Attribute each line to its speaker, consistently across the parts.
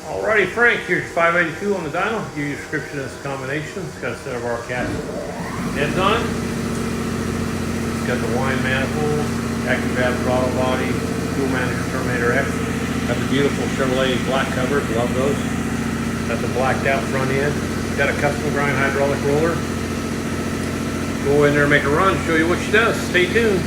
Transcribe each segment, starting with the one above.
Speaker 1: Alrighty, Frank, here's your 582 on the dyno. Give you a description of this combination. It's got a set of our cat heads on it. It's got the Weiand manifold, Accufab throttle body, fuel manager Terminator X. Got the beautiful Chevelle black covers, love those. Got the blacked out front end. Got a custom grind hydraulic roller. Go in there and make a run, show you what she does. Stay tuned.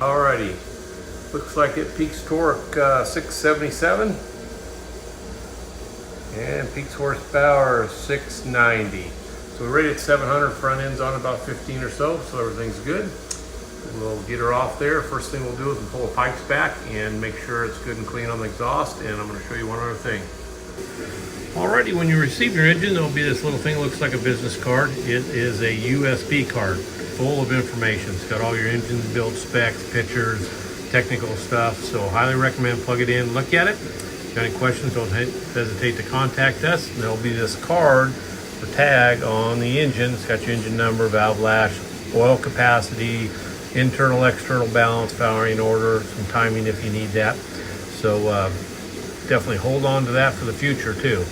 Speaker 1: Alrighty, looks like it peaks torque 677 and peaks horsepower 690. So we're rated 700, front end's on about 15 or so everything's good. We'll get her off there. First thing we'll do is we'll pull the pipes back and make sure it's good and clean on the exhaust, and I'm going to show you one other thing. Alrighty, when you receive your engine, there'll be this little thing that looks like a business card. It is a USB card full of information. It's got all your engine build specs, pictures, technical stuff, so highly recommend plug it in, look at it. If you got any questions, don't hesitate to contact us. There'll be this card or tag on the engine. It's got your engine number, valve lash, oil capacity, internal, external balance, powering order, some timing if you need that. So definitely hold on to that for the future too.